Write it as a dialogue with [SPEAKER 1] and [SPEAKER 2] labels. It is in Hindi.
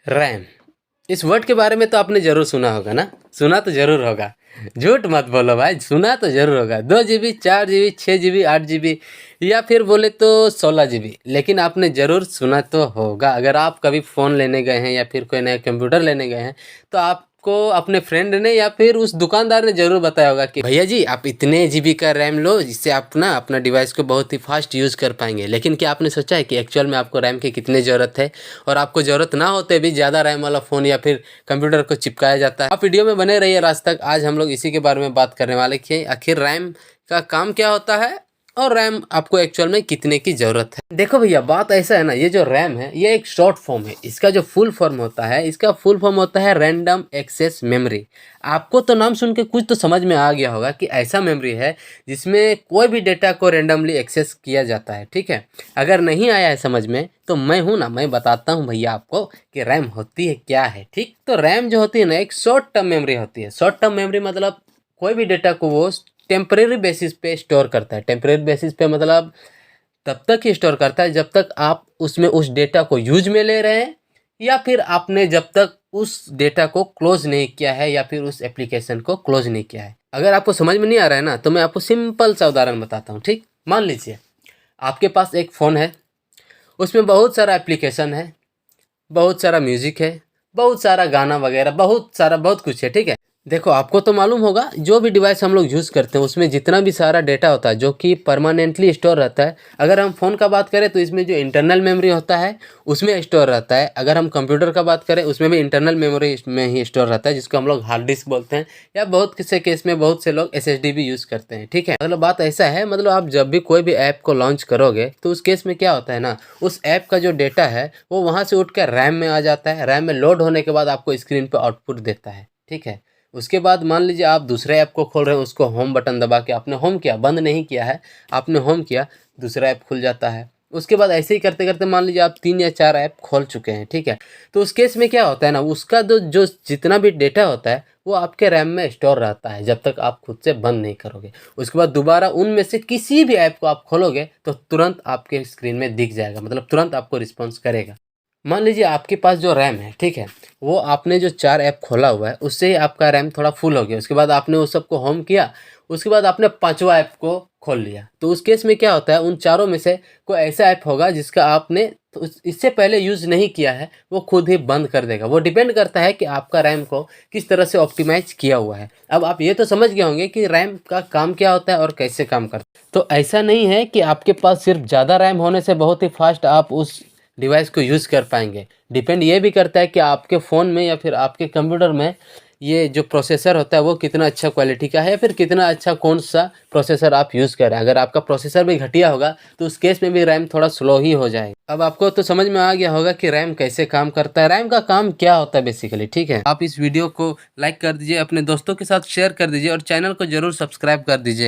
[SPEAKER 1] रैम, इस वर्ड के बारे में तो आपने ज़रूर सुना होगा ना? सुना तो ज़रूर होगा। झूठ मत बोलो भाई, सुना तो ज़रूर होगा। 2 जीबी, 4 जीबी, 6 जीबी, 8 जीबी या फिर बोले तो 16 जीबी। लेकिन आपने ज़रूर सुना तो होगा। अगर आप कभी फ़ोन लेने गए हैं या फिर कोई नया कंप्यूटर लेने गए हैं, तो आपको अपने फ्रेंड ने या फिर उस दुकानदार ने ज़रूर बताया होगा कि भैया जी आप इतने जीबी का रैम लो, जिससे आप ना अपना डिवाइस को बहुत ही फास्ट यूज़ कर पाएँगे। लेकिन क्या आपने सोचा है कि एक्चुअल में आपको रैम की कितनी ज़रूरत है? और आपको ज़रूरत ना होते भी ज़्यादा रैम वाला फ़ोन या फिर कंप्यूटर को चिपकाया जाता है। आप वीडियो में बने रहिए लास्ट तक। आज हम लोग इसी के बारे में बात करने वाले कि आखिर रैम का काम क्या होता है और रैम आपको एक्चुअल में कितने की ज़रूरत है। देखो भैया, बात ऐसा है ना, ये जो रैम है ये एक शॉर्ट फॉर्म है। इसका जो फुल फॉर्म होता है, इसका फुल फॉर्म होता है रैंडम एक्सेस मेमोरी। आपको तो नाम सुन के कुछ तो समझ में आ गया होगा कि ऐसा मेमोरी है जिसमें कोई भी डेटा को रैंडमली एक्सेस किया जाता है, ठीक है। अगर नहीं आया है समझ में तो मैं हूँ ना, मैं बताता हूँ भैया आपको कि रैम होती है क्या है, ठीक। तो रैम जो होती है ना, एक शॉर्ट टर्म मेमोरी होती है। शॉर्ट टर्म मेमोरी मतलब कोई भी डेटा को वो टेम्परेरी बेसिस पे स्टोर करता है। टेम्परेरी बेसिस पे मतलब तब तक ही स्टोर करता है जब तक आप उसमें उस डेटा को यूज में ले रहे हैं, या फिर आपने जब तक उस डेटा को क्लोज नहीं किया है या फिर उस एप्लीकेशन को क्लोज नहीं किया है। अगर आपको समझ में नहीं आ रहा है ना, तो मैं आपको सिंपल सा उदाहरण बताता हूँ, ठीक। मान लीजिए आपके पास एक फ़ोन है, उसमें बहुत सारा एप्लीकेशन है, बहुत सारा म्यूज़िक है, बहुत सारा गाना वगैरह, बहुत सारा बहुत कुछ है, ठीक है। देखो, आपको तो मालूम होगा जो भी डिवाइस हम लोग यूज़ करते हैं उसमें जितना भी सारा डेटा होता है जो कि परमानेंटली स्टोर रहता है। अगर हम फ़ोन का बात करें तो इसमें जो इंटरनल मेमोरी होता है उसमें स्टोर रहता है। अगर हम कंप्यूटर का बात करें उसमें भी इंटरनल मेमोरी में ही स्टोर रहता है, जिसको हम लोग हार्ड डिस्क बोलते हैं, या बहुत से केस में बहुत से लोग एसएसडी भी यूज़ करते हैं, ठीक है। मतलब बात ऐसा है, मतलब आप जब भी कोई भी ऐप को लॉन्च करोगे तो उस केस में क्या होता है ना, उस ऐप का जो डेटा है वो वहाँ से उठ कर रैम में आ जाता है। रैम में लोड होने के बाद आपको स्क्रीन पर आउटपुट देता है, ठीक है। उसके बाद मान लीजिए आप दूसरे ऐप को खोल रहे हैं, उसको होम बटन दबा के आपने होम किया, बंद नहीं किया है, आपने होम किया, दूसरा ऐप खुल जाता है। उसके बाद ऐसे ही करते करते मान लीजिए आप 3 या 4 ऐप खोल चुके हैं, ठीक है। तो उस केस में क्या होता है ना, उसका जो जितना भी डेटा होता है वो आपके रैम में स्टोर रहता है जब तक आप खुद से बंद नहीं करोगे। उसके बाद दोबारा उनमें से किसी भी ऐप को आप खोलोगे तो तुरंत आपके स्क्रीन में दिख जाएगा, मतलब तुरंत आपको रिस्पॉन्स करेगा। मान लीजिए आपके पास जो रैम है, ठीक है, वो आपने जो 4 ऐप खोला हुआ है उससे ही आपका रैम थोड़ा फुल हो गया। उसके बाद आपने उस सबको होम किया, उसके बाद आपने 5वां ऐप को खोल लिया। तो उस केस में क्या होता है, उन चारों में से कोई ऐसा ऐप होगा जिसका आपने तो इससे पहले यूज़ नहीं किया है, वो खुद ही बंद कर देगा। वो डिपेंड करता है कि आपका रैम को किस तरह से ऑप्टिमाइज़ किया हुआ है। अब आप ये तो समझ गए होंगे कि रैम का काम क्या होता है और कैसे काम करता है। तो ऐसा नहीं है कि आपके पास सिर्फ ज़्यादा रैम होने से बहुत ही फास्ट आप उस डिवाइस को यूज़ कर पाएंगे। डिपेंड ये भी करता है कि आपके फ़ोन में या फिर आपके कंप्यूटर में ये जो प्रोसेसर होता है वो कितना अच्छा क्वालिटी का है, या फिर कितना अच्छा कौन सा प्रोसेसर आप यूज़ कर रहे हैं। अगर आपका प्रोसेसर भी घटिया होगा तो उस केस में भी रैम थोड़ा स्लो ही हो जाएगा। अब आपको तो समझ में आ गया होगा कि रैम कैसे काम करता है, रैम का काम क्या होता है बेसिकली, ठीक है। आप इस वीडियो को लाइक कर दीजिए, अपने दोस्तों के साथ शेयर कर दीजिए और चैनल को ज़रूर सब्सक्राइब कर दीजिए।